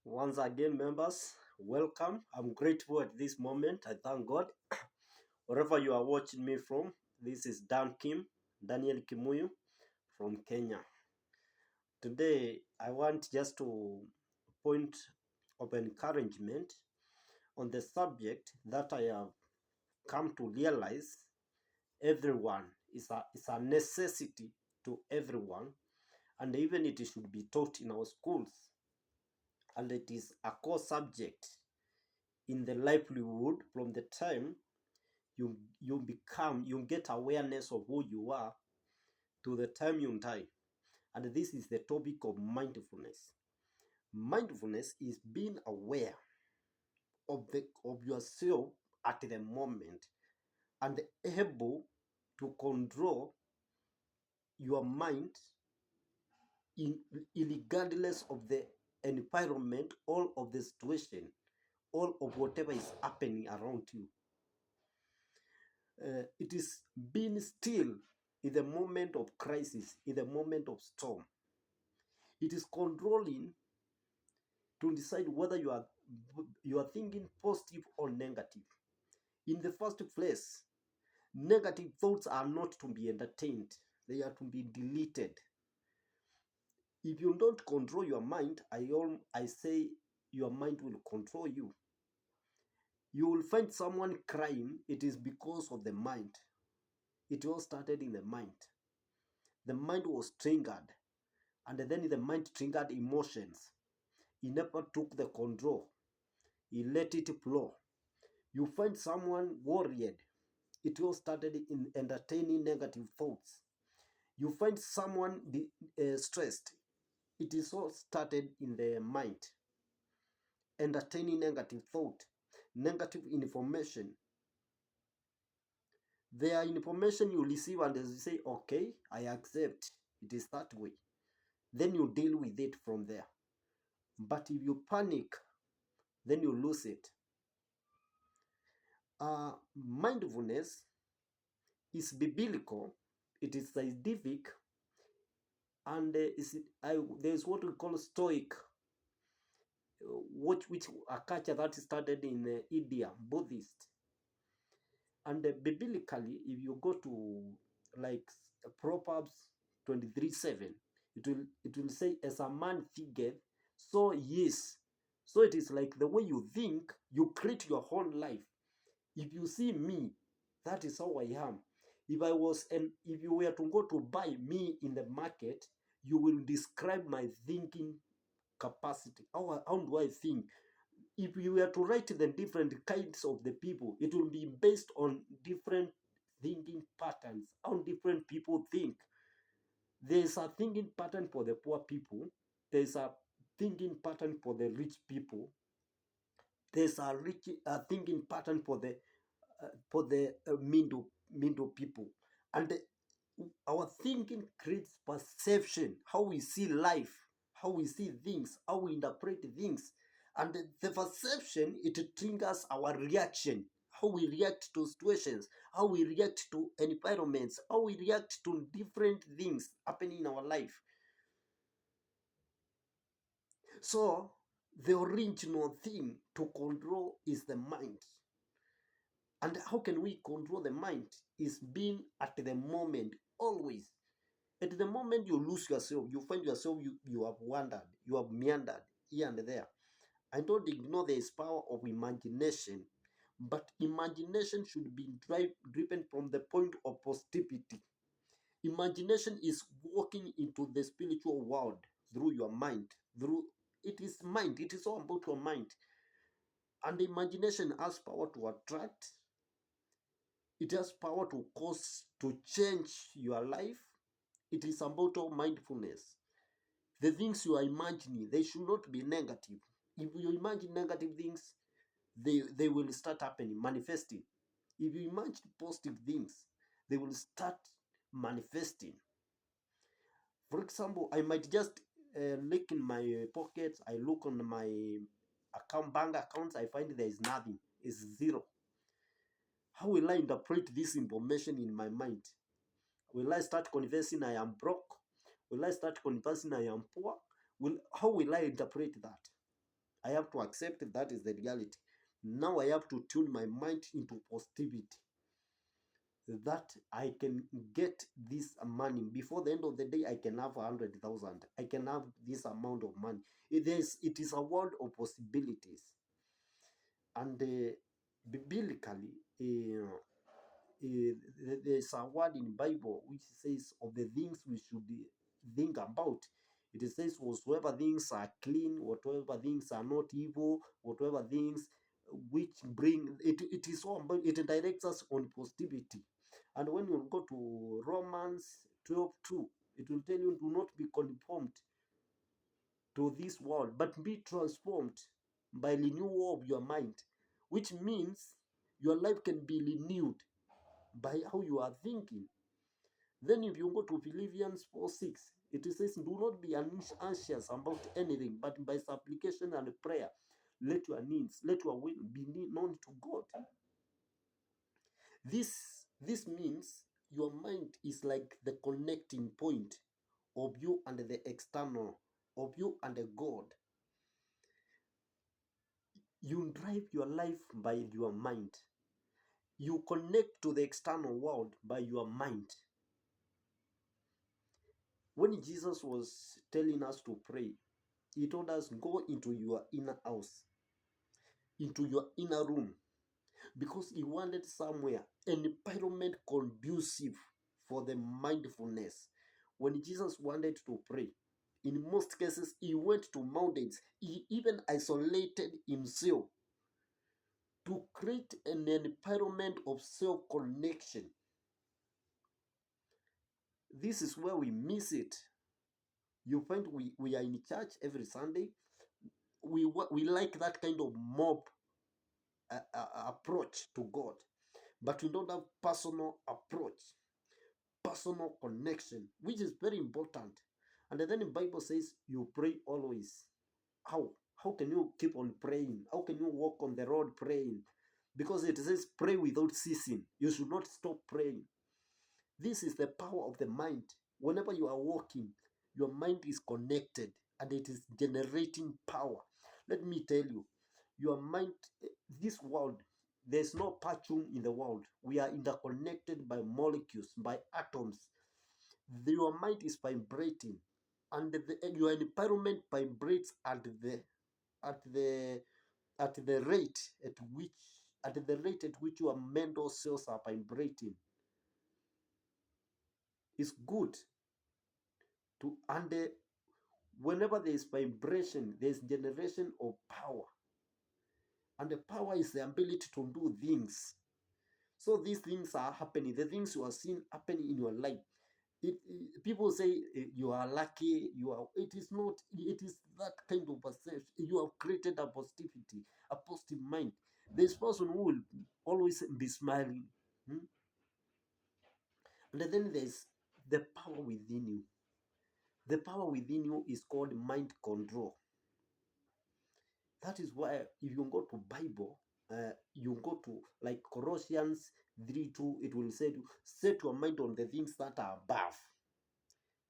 Once again, members, welcome. I'm grateful at this moment. I thank God. Wherever you are watching me from, this is Daniel Kimuyu from Kenya. Today, I want just to point of encouragement on the subject that I have come to realize everyone is a necessity to everyone, and even it should be taught in our schools, and it is a core subject in the livelihood from the time you get awareness of who you are to the time you die. And this is the topic of mindfulness. Mindfulness is being aware of yourself at the moment and able to control your mind in regardless of the environment, all of the situation, all of whatever is happening around you. It is being still in the moment of crisis, in the moment of storm. It is controlling to decide whether you are thinking positive or negative. In the first place, negative thoughts are not to be entertained. They are to be deleted. If you don't control your mind, I say your mind will control you. You will find someone crying, it is because of the mind. It all started in the mind. The mind was triggered, and then the mind triggered emotions. He never took the control. He let it flow. You find someone worried. It all started in entertaining negative thoughts. You find someone stressed. It is all started in the mind. Entertaining negative thought, negative information. There are information you receive and you say, okay, I accept. It is that way. Then you deal with it from there. But if you panic, then you lose it. Mindfulness is biblical, it is scientific, and there's what we call Stoic, which a culture that started in India, Buddhist. And biblically, if you go to like Proverbs 23:7, it will say, as a man thinketh, so he is. So it is like the way you think, you create your own life. If you see me, that is how I am. If you were to go to buy me in the market, you will describe my thinking capacity. How do I think? If you were to write the different kinds of the people, it will be based on different thinking patterns, how different people think. There's a thinking pattern for the poor people. There's a thinking pattern for the rich people. There's a thinking pattern for the middle people. And our thinking creates perception, how we see life, how we see things, how we interpret things. And the perception, it triggers our reaction, how we react to situations, how we react to environments, how we react to different things happening in our life. So the original thing to control is the mind. And how can we control the mind? Is being at the moment, always. At the moment you lose yourself, you find yourself, you have wandered, you have meandered here and there. I don't ignore there is power of imagination, but imagination should be driven from the point of positivity. Imagination is walking into the spiritual world through your mind. It is mind, it is all about your mind. And imagination has power to attract. It has power to change your life. It is about all mindfulness. The things you are imagining, they should not be negative. If you imagine negative things, they will start happening, manifesting. If you imagine positive things, they will start manifesting. For example, I might just look in my pockets, I look on my bank accounts, I find there is nothing, it's zero. How will I interpret this information in my mind? Will I start confessing I am broke? Will I start confessing I am poor? How will I interpret that? I have to accept that is the reality. Now I have to tune my mind into positivity, that I can get this money. Before the end of the day, I can have 100,000. I can have this amount of money. It is a world of possibilities. And biblically, there's a word in Bible which says of the things we should think about. It says whatsoever things are clean, whatever things are not evil, whatever things which bring it, it is all about, it directs us on positivity. And when you go to Romans 12:2, it will tell you, do not be conformed to this world, but be transformed by renewal of your mind, which means your life can be renewed by how you are thinking. Then if you go to Philippians 4:6, it says, do not be anxious about anything, but by supplication and prayer, let your needs, let your will be known to God. This means your mind is like the connecting point of you and the external, of you and the God. You drive your life by your mind. You connect to the external world by your mind. When Jesus was telling us to pray, he told us, go into your inner house, into your inner room, because he wanted somewhere, an environment conducive for the mindfulness. When Jesus wanted to pray, in most cases, he went to mountains. He even isolated himself to create an environment of self-connection. This is where we miss it. You find we are in church every Sunday. We like that kind of mob approach to God, but we don't have personal approach, personal connection, which is very important. And then the Bible says you pray always. How can you keep on praying? How can you walk on the road praying? Because it says pray without ceasing. You should not stop praying. This is the power of the mind. Whenever you are walking, your mind is connected and it is generating power. Let me tell you, your mind, this world, there's no vacuum in the world. We are interconnected by molecules, by atoms. Your mind is vibrating, and your environment vibrates at the at the rate at which your mental cells are vibrating. It's good to and whenever there is vibration, there is generation of power, and the power is the ability to do things. So these things are happening. The things you are seeing happening in your life. People say you are lucky. You are. It is not. It is that kind of perception. You have created a positivity, a positive mind. This person who will always be smiling, and then there's the power within you. The power within you is called mind control. That is why if you go to Bible, you go to like Colossians 3:2, it will say to set your mind on the things that are above.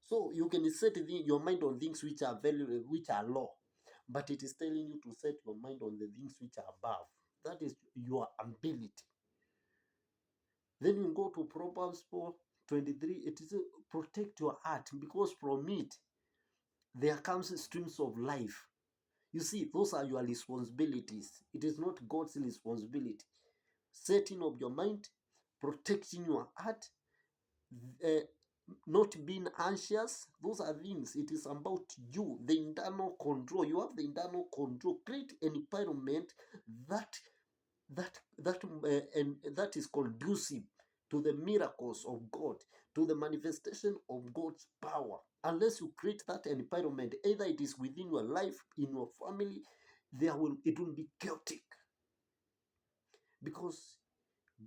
So you can set your mind on things which are which are low, but it is telling you to set your mind on the things which are above. That is your ability. Then you go to Proverbs 4:23. It is protect your heart, because from it there comes streams of life. You see, those are your responsibilities. It is not God's responsibility. Setting of your mind, protecting your heart, uh, not being anxious. Those are things. It is about you, the internal control. You have the internal control. Create an environment and that is conducive to the miracles of God, to the manifestation of God's power. Unless you create that environment, either it is within your life, in your family, it will be chaotic. Because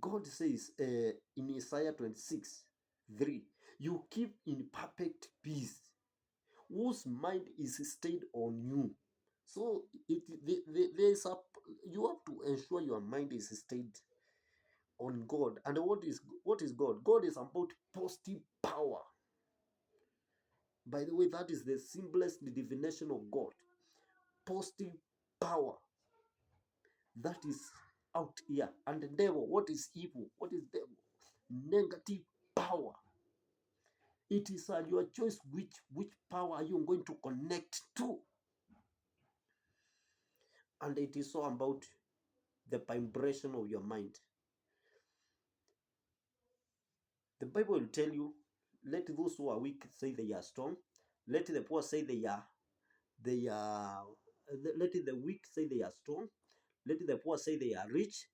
God says in Isaiah 26:3, you keep in perfect peace, whose mind is stayed on you. So there's you have to ensure your mind is stayed on God. And what is God? God is about positive power. By the way, that is the simplest definition of God. Positive power that is out here. And the devil, what is evil? What is devil? Negative power. It is your choice which power are you going to connect to. And it is so about the vibration of your mind. The Bible will tell you, let those who are weak say they are strong. Let the poor say they are let the weak say they are strong. Let the poor say they are rich.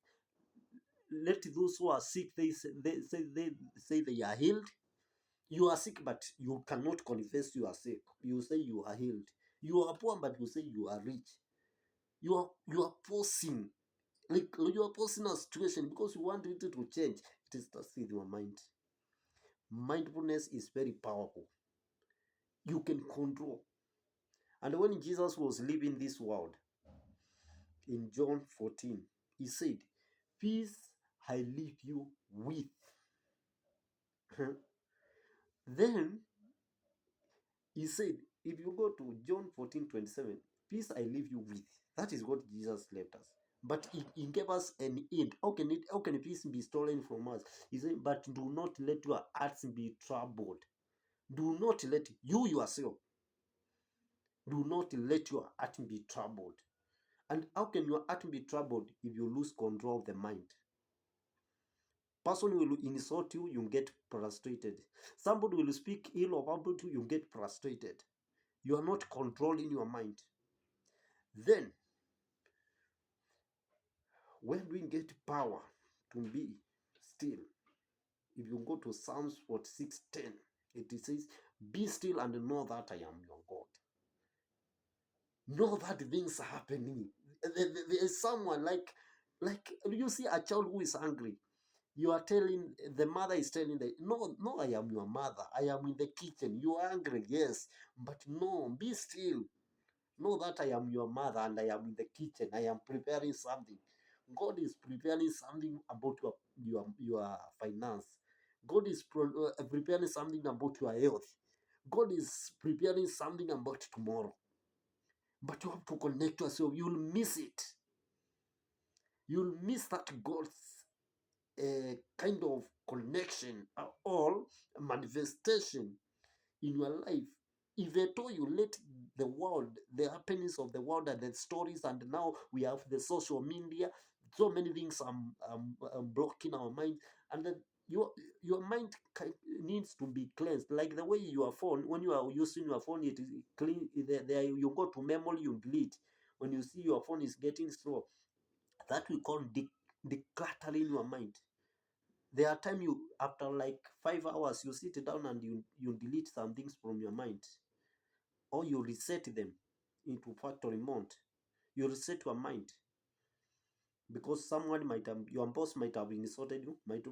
Let those who are sick say they are healed. You are sick, but you cannot confess you are sick. You say you are healed. You are poor, but you say you are rich. You are forcing, like you are forcing a situation because you want it to change. It is just with your mind. Mindfulness is very powerful. You can control. And when Jesus was leaving this world in John 14, he said, "Peace I leave you with." Then he said, if you go to John 14:27, "Peace I leave you with." That is what Jesus left us. But he gave us an end. How can peace be stolen from us? He said, "But do not let your hearts be troubled." Do not let you yourself, do not let your heart be troubled. And how can your heart be troubled if you lose control of the mind? Person will insult you, you get frustrated. Somebody will speak ill about you, you get frustrated. You are not controlling your mind. Then, when we get power to be still, if you go to Psalms 46:10, it says, "Be still and know that I am your God." Know that things are happening. There is someone like you see a child who is angry. You are telling, the mother is telling no, I am your mother. I am in the kitchen. You are angry, yes, but no, be still. Know that I am your mother and I am in the kitchen. I am preparing something. God is preparing something about your finance. God is preparing something about your health. God is preparing something about tomorrow. But you have to connect yourself. You'll miss it. You'll miss that God's kind of connection or manifestation in your life. If at all you let the world, the happenings of the world and the stories, and now we have the social media, so many things blocking our mind, and then your mind needs to be cleansed. Like the way your phone, when you are using your phone, it is clean. There you go to memory, you delete. When you see your phone is getting slow, that we call decluttering your mind. There are times you, after like 5 hours, you sit down and you delete some things from your mind, or you reset them into factory mode. You reset your mind because someone might have, your boss might have insulted you, might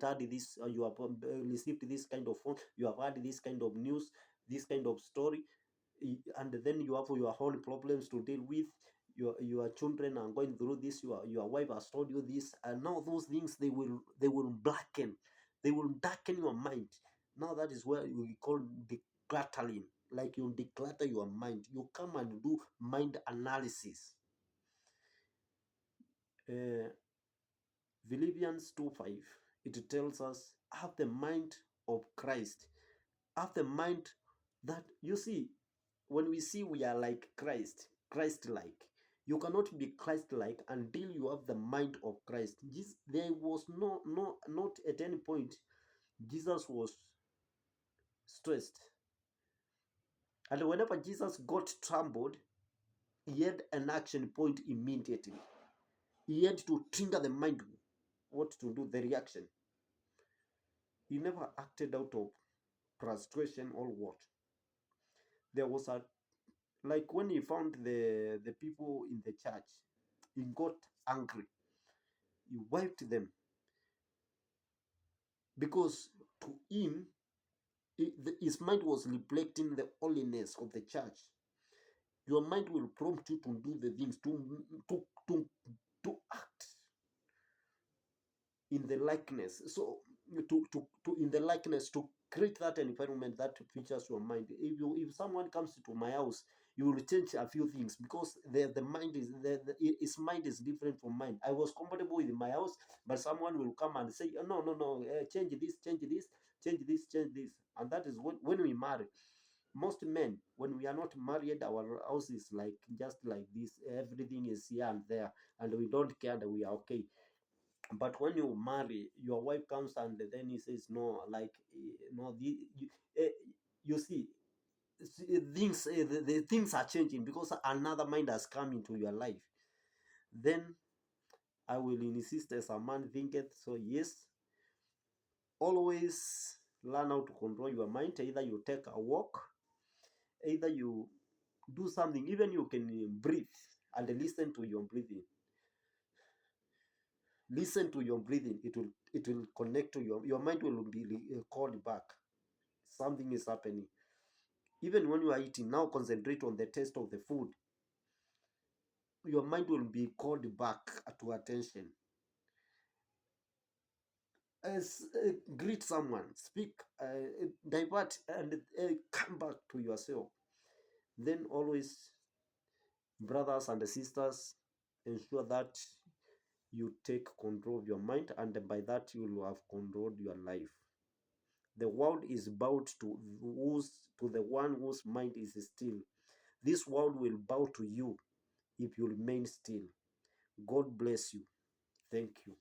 had this, you have received this kind of phone, you have had this kind of news, this kind of story, and then you have your own problems to deal with. Your children are going through this, your wife has told you this, and now those things, they will blacken, they will darken your mind. Now that is where we call decluttering. Like you declutter your mind, you come and do mind analysis. uh, Philippians 2:5, it tells us, have the mind of Christ. Have the mind that, you see, when we see we are like Christ-like. You cannot be Christ-like until you have the mind of Christ. There was not at any point Jesus was stressed. And whenever Jesus got troubled, he had an action point immediately. He had to trigger the mind what to do, the reaction. He never acted out of frustration or what. There was a, like when he found the people in the church, he got angry. He wiped them because to him, his mind was reflecting the holiness of the church. Your mind will prompt you to do the things, to act in the likeness. So to in the likeness, to create that environment that features your mind. If someone comes to my house, you will change a few things, because the mind is his mind is different from mine. I was comfortable with my house, but someone will come and say, oh, no, no, no, change this, change this, change this, change this. And that is when we marry. Most men, when we are not married, our house is like just like this. Everything is here and there, and we don't care, and we are okay. But when you marry, your wife comes and then he says, no, like, no, eh, you see, things, the things are changing because another mind has come into your life. Then I will insist, as a man thinketh, so yes, always learn how to control your mind. Either you take a walk, either you do something, even you can breathe and listen to your breathing. Listen to your breathing. It will connect to your mind will be called back. Something is happening. Even when you are eating, now concentrate on the taste of the food. Your mind will be called back to attention. As greet someone, speak, divert, and come back to yourself. Then always, brothers and sisters, ensure that you take control of your mind, and by that you will have controlled your life. The world is bowed to the one whose mind is still. This world will bow to you if you remain still. God bless you. Thank you.